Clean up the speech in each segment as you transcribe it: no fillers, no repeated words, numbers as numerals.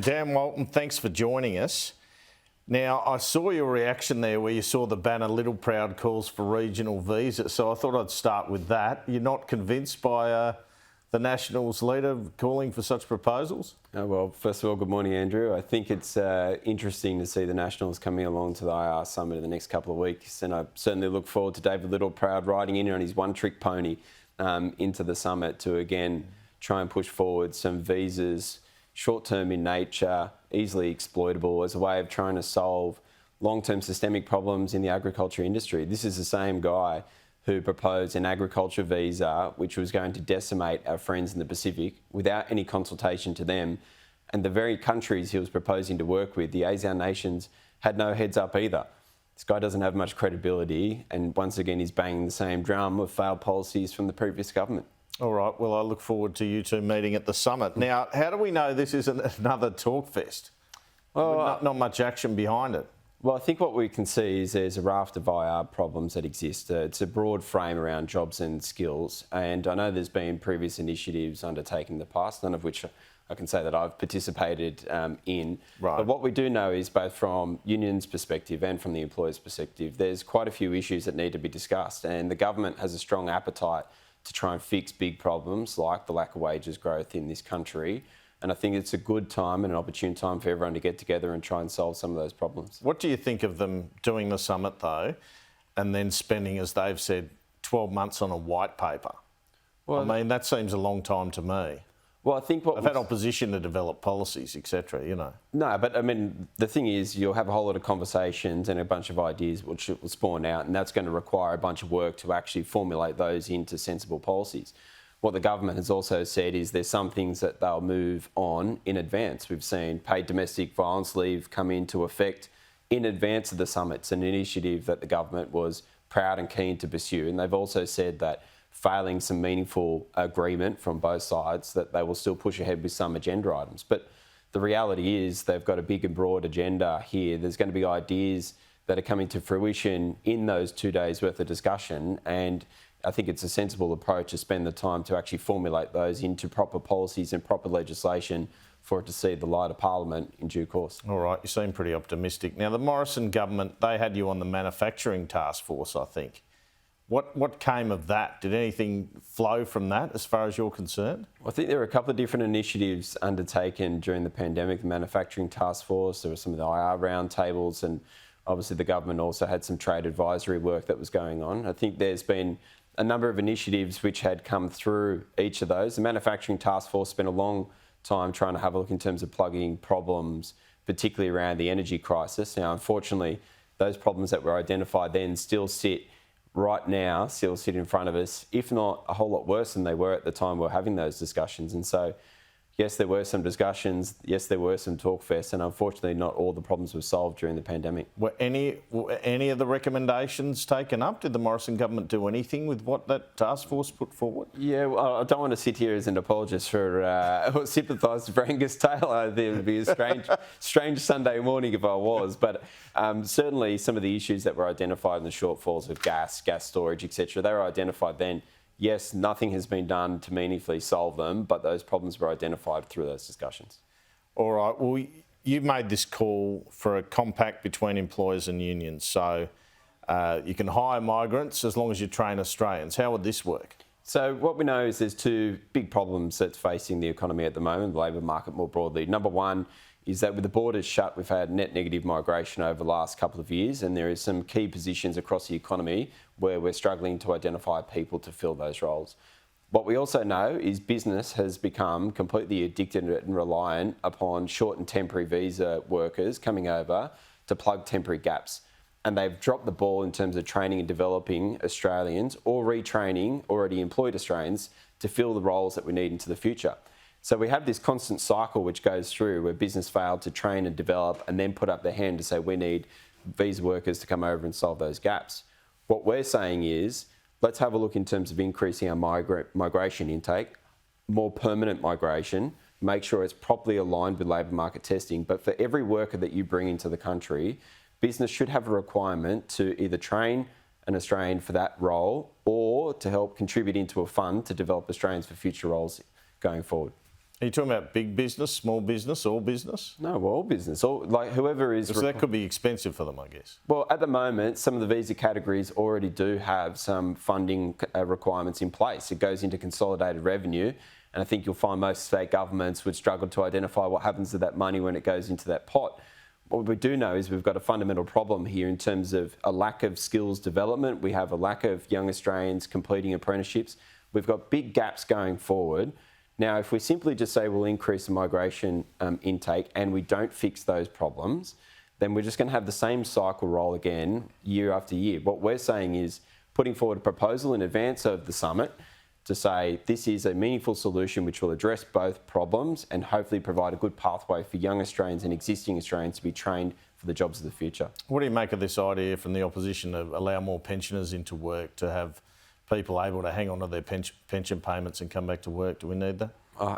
Dan Walton, thanks for joining us. Now, I saw your reaction there where you saw the banner Littleproud calls for regional visas, so I thought I'd start with that. You're not convinced by the Nationals leader calling for such proposals? Well, first of all, good morning, Andrew. I think it's interesting to see the Nationals coming along to the IR Summit in the next couple of weeks, and I certainly look forward to David Littleproud riding in on his one-trick pony into the summit to, again, try and push forward some visas, short-term in nature, easily exploitable, as a way of trying to solve long-term systemic problems in the agriculture industry. This is the same guy who proposed an agriculture visa which was going to decimate our friends in the Pacific without any consultation to them. And the very countries he was proposing to work with, the ASEAN nations, had no heads up either. This guy doesn't have much credibility, and once again he's banging the same drum of failed policies from the previous government. All right, well, I look forward to you two meeting at the summit. Now, how do we know this isn't another talk fest? Well, not much action behind it. Well, I think what we can see is there's a raft of vowed problems that exist. It's a broad frame around jobs and skills, and I know there's been previous initiatives undertaken in the past, none of which I can say that I've participated in. Right. But what we do know is, both from unions' perspective and from the employers' perspective, there's quite a few issues that need to be discussed, and the government has a strong appetite to try and fix big problems like the lack of wages growth in this country. And I think it's a good time and an opportune time for everyone to get together and try and solve some of those problems. What do you think of them doing the summit, though, and then spending, as they've said, 12 months on a white paper? Well, I mean, that seems a long time to me. Well, I think I've had opposition to develop policies, etc., you know. No, but I mean, the thing is, you'll have a whole lot of conversations and a bunch of ideas which will spawn out, and that's going to require a bunch of work to actually formulate those into sensible policies. What the government has also said is there's some things that they'll move on in advance. We've seen paid domestic violence leave come into effect in advance of the summit. It's an initiative that the government was proud and keen to pursue, and they've also said that failing some meaningful agreement from both sides, that they will still push ahead with some agenda items. But the reality is they've got a big and broad agenda here. There's going to be ideas that are coming to fruition in those 2 days worth of discussion, and I think it's a sensible approach to spend the time to actually formulate those into proper policies and proper legislation for it to see the light of Parliament in due course. All right, you seem pretty optimistic. Now, the Morrison government, they had you on the manufacturing task force, I think. What came of that? Did anything flow from that as far as you're concerned? I think there were a couple of different initiatives undertaken during the pandemic. The manufacturing task force, there were some of the IR roundtables, and obviously the government also had some trade advisory work that was going on. I think there's been a number of initiatives which had come through each of those. The manufacturing task force spent a long time trying to have a look in terms of plugging problems, particularly around the energy crisis. Now, unfortunately, those problems that were identified then still sit in front of us, if not a whole lot worse than they were at the time we were having those discussions. And so, yes, there were some discussions, yes, there were some talk fests, and unfortunately not all the problems were solved during the pandemic. Were any of the recommendations taken up? Did the Morrison government do anything with what that task force put forward? Yeah, well, I don't want to sit here as an apologist for or sympathise for Angus Taylor. I think it would be a strange Sunday morning if I was. But certainly some of the issues that were identified in the shortfalls of gas storage, etc., they were identified then. Yes, nothing has been done to meaningfully solve them, but those problems were identified through those discussions. All right. Well, you made this call for a compact between employers and unions. So you can hire migrants as long as you train Australians. How would this work? So what we know is there's two big problems that's facing the economy at the moment, the labour market more broadly. Number one is that with the borders shut, we've had net negative migration over the last couple of years, and there is some key positions across the economy where we're struggling to identify people to fill those roles. What we also know is business has become completely addicted and reliant upon short and temporary visa workers coming over to plug temporary gaps. And they've dropped the ball in terms of training and developing Australians or retraining already employed Australians to fill the roles that we need into the future. So we have this constant cycle which goes through where business failed to train and develop and then put up their hand to say we need visa workers to come over and solve those gaps. What we're saying is let's have a look in terms of increasing our migration intake, more permanent migration, make sure it's properly aligned with labour market testing. But for every worker that you bring into the country, business should have a requirement to either train an Australian for that role or to help contribute into a fund to develop Australians for future roles going forward. Are you talking about big business, small business, all business? No, well, all business, all, like whoever is. So that could be expensive for them, I guess. Well, at the moment, some of the visa categories already do have some funding requirements in place. It goes into consolidated revenue, and I think you'll find most state governments would struggle to identify what happens to that money when it goes into that pot. What we do know is we've got a fundamental problem here in terms of a lack of skills development. We have a lack of young Australians completing apprenticeships. We've got big gaps going forward. Now, if we simply just say we'll increase the migration intake and we don't fix those problems, then we're just going to have the same cycle roll again year after year. What we're saying is putting forward a proposal in advance of the summit to say this is a meaningful solution which will address both problems and hopefully provide a good pathway for young Australians and existing Australians to be trained for the jobs of the future. What do you make of this idea from the opposition to allow more pensioners into work, to have people able to hang on to their pension payments and come back to work? Do we need that?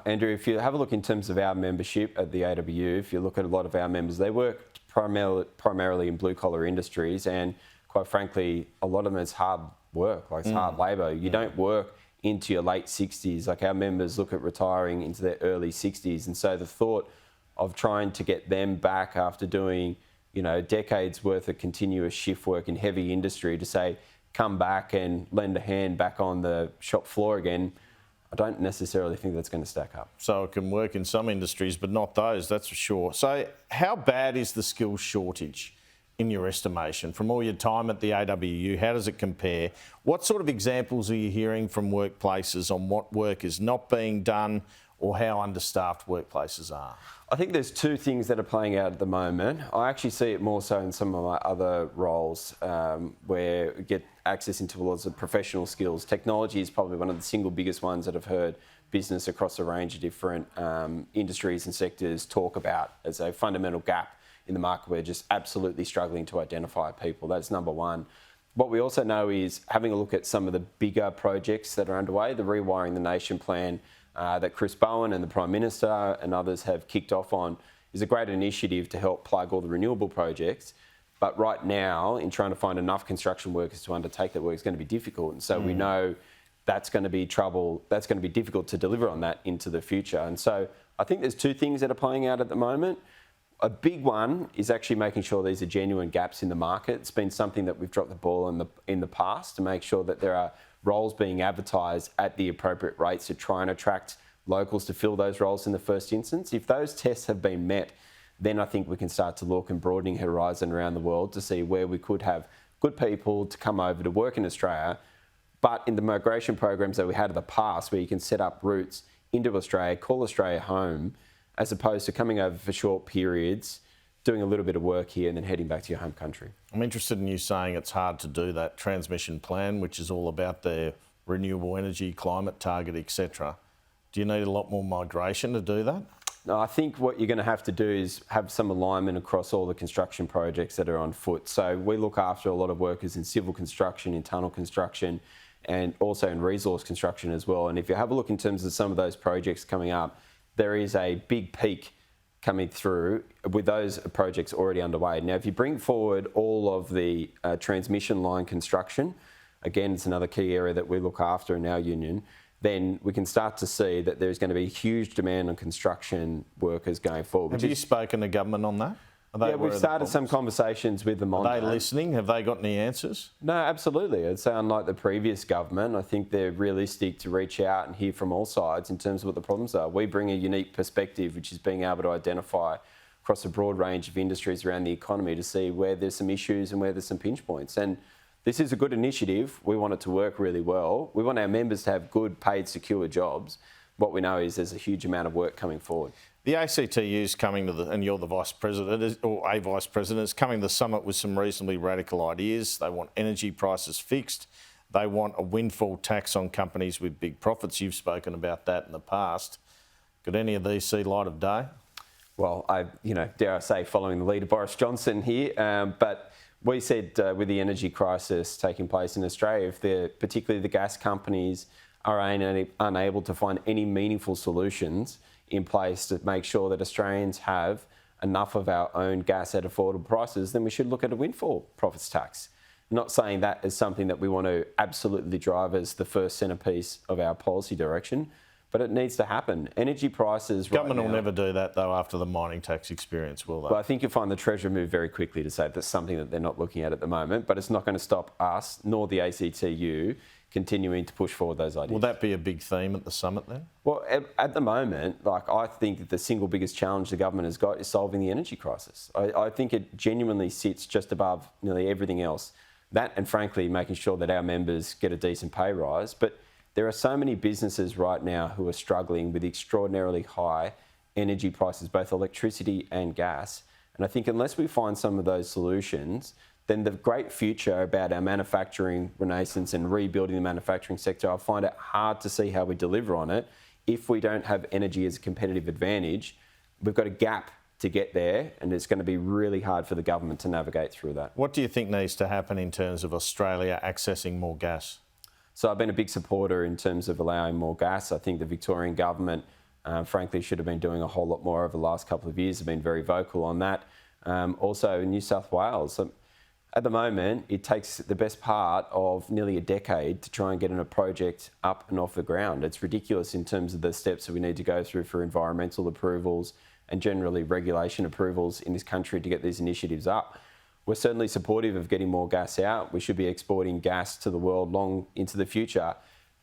Andrew, if you have a look in terms of our membership at the AWU, if you look at a lot of our members, they work primarily in blue-collar industries, and quite frankly, a lot of them is hard work, like it's hard labour. You don't work into your late 60s. Like our members look at retiring into their early 60s, and so the thought of trying to get them back after doing, decades worth of continuous shift work in heavy industry to say, come back and lend a hand back on the shop floor again, I don't necessarily think that's going to stack up. So it can work in some industries, but not those, that's for sure. So how bad is the skills shortage in your estimation? From all your time at the AWU, how does it compare? What sort of examples are you hearing from workplaces on what work is not being done or how understaffed workplaces are? I think there's two things that are playing out at the moment. I actually see it more so in some of my other roles where we get access into lots of professional skills. Technology is probably one of the single biggest ones that I've heard business across a range of different industries and sectors talk about as a fundamental gap in the market. We're just absolutely struggling to identify people. That's number one. What we also know is having a look at some of the bigger projects that are underway, the Rewiring the Nation plan, that Chris Bowen and the Prime Minister and others have kicked off on is a great initiative to help plug all the renewable projects. But right now, in trying to find enough construction workers to undertake that work is going to be difficult. And so we know that's going to be trouble, that's going to be difficult to deliver on that into the future. And so I think there's two things that are playing out at the moment. A big one is actually making sure these are genuine gaps in the market. It's been something that we've dropped the ball in the past to make sure that there are roles being advertised at the appropriate rates to try and attract locals to fill those roles in the first instance. If those tests have been met, then I think we can start to look and broadening horizon around the world to see where we could have good people to come over to work in Australia. But in the migration programs that we had in the past, where you can set up routes into Australia, call Australia home, as opposed to coming over for short periods, doing a little bit of work here and then heading back to your home country. I'm interested in you saying it's hard to do that transmission plan, which is all about their renewable energy, climate target, etc. Do you need a lot more migration to do that? No, I think what you're going to have to do is have some alignment across all the construction projects that are on foot. So we look after a lot of workers in civil construction, in tunnel construction, and also in resource construction as well. And if you have a look in terms of some of those projects coming up, there is a big peak coming through with those projects already underway. Now, if you bring forward all of the transmission line construction, again, it's another key area that we look after in our union, then we can start to see that there's going to be a huge demand on construction workers going forward. Have you spoken to government on that? Yeah, we've started some conversations with them on that. Are they listening? Have they got any answers? No, absolutely. I'd say unlike the previous government, I think they're realistic to reach out and hear from all sides in terms of what the problems are. We bring a unique perspective, which is being able to identify across a broad range of industries around the economy to see where there's some issues and where there's some pinch points. And this is a good initiative. We want it to work really well. We want our members to have good, paid, secure jobs. What we know is there's a huge amount of work coming forward. The ACTU is coming to and you're the Vice President, or a Vice President, is coming to the summit with some reasonably radical ideas. They want energy prices fixed. They want a windfall tax on companies with big profits. You've spoken about that in the past. Could any of these see light of day? Well, dare I say, following the leader Boris Johnson here, but we said with the energy crisis taking place in Australia, if particularly the gas companies are unable to find any meaningful solutions in place to make sure that Australians have enough of our own gas at affordable prices, then we should look at a windfall profits tax. I'm not saying that is something that we want to absolutely drive as the first centrepiece of our policy direction, but it needs to happen. Energy prices Government right will now, never do that, though, after the mining tax experience, will they? well, I think you'll find the Treasurer move very quickly to say that's something that they're not looking at the moment, but it's not going to stop us, nor the ACTU, continuing to push forward those ideas. Will that be a big theme at the summit then? Well, at the moment, I think that the single biggest challenge the government has got is solving the energy crisis. I think it genuinely sits just above nearly everything else. That, and frankly, making sure that our members get a decent pay rise. But there are so many businesses right now who are struggling with extraordinarily high energy prices, both electricity and gas. And I think unless we find some of those solutions, then the great future about our manufacturing renaissance and rebuilding the manufacturing sector, I find it hard to see how we deliver on it if we don't have energy as a competitive advantage. We've got a gap to get there, and it's going to be really hard for the government to navigate through that. What do you think needs to happen in terms of Australia accessing more gas? So I've been a big supporter in terms of allowing more gas. I think the Victorian government, frankly, should have been doing a whole lot more over the last couple of years. They've been very vocal on that. Also in New South Wales, at the moment, it takes the best part of nearly a decade to try and get a project up and off the ground. It's ridiculous in terms of the steps that we need to go through for environmental approvals and generally regulation approvals in this country to get these initiatives up. We're certainly supportive of getting more gas out. We should be exporting gas to the world long into the future,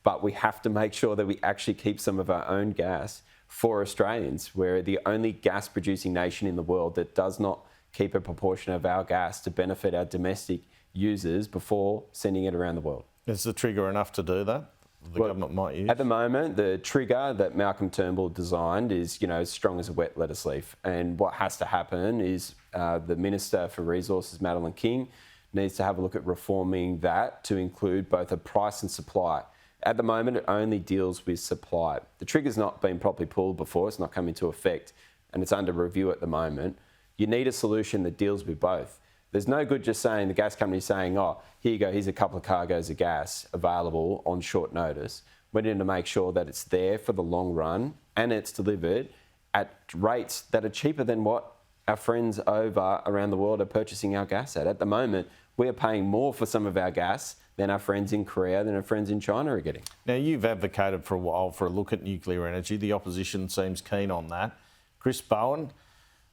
but we have to make sure that we actually keep some of our own gas for Australians. We're the only gas producing nation in the world that does not keep a proportion of our gas to benefit our domestic users before sending it around the world. Is the trigger enough to do that? Government might use? At the moment, the trigger that Malcolm Turnbull designed is, as strong as a wet lettuce leaf. And what has to happen is the Minister for Resources, Madeleine King, needs to have a look at reforming that to include both a price and supply. At the moment, it only deals with supply. The trigger's not been properly pulled before, it's not come into effect, and it's under review at the moment. You need a solution that deals with both. There's no good just saying, the gas company saying, oh, here you go, here's a couple of cargoes of gas available on short notice. We need to make sure that it's there for the long run and it's delivered at rates that are cheaper than what our friends over around the world are purchasing our gas at. At the moment, we are paying more for some of our gas than our friends in Korea, than our friends in China are getting. Now, you've advocated for a while for a look at nuclear energy. The opposition seems keen on that. Chris Bowen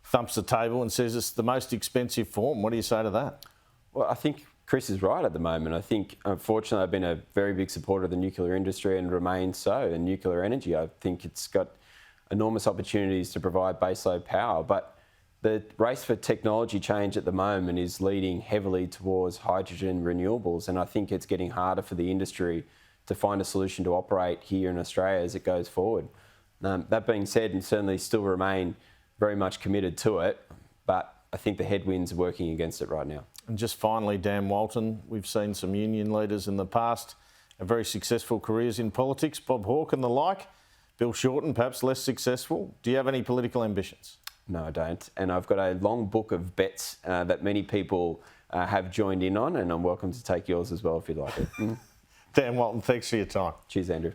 thumps the table and says it's the most expensive form. What do you say to that? Well, I think Chris is right at the moment. I think, unfortunately, I've been a very big supporter of the nuclear industry and remain so. And nuclear energy, I think it's got enormous opportunities to provide baseload power. But the race for technology change at the moment is leading heavily towards hydrogen renewables. And I think it's getting harder for the industry to find a solution to operate here in Australia as it goes forward. That being said, and certainly still remain very much committed to it, but I think the headwinds are working against it right now. And just finally, Dan Walton, we've seen some union leaders in the past have very successful careers in politics, Bob Hawke and the like. Bill Shorten, perhaps less successful. Do you have any political ambitions? No, I don't. And I've got a long book of bets that many people have joined in on, and I'm welcome to take yours as well if you'd like it. Dan Walton, thanks for your time. Cheers, Andrew.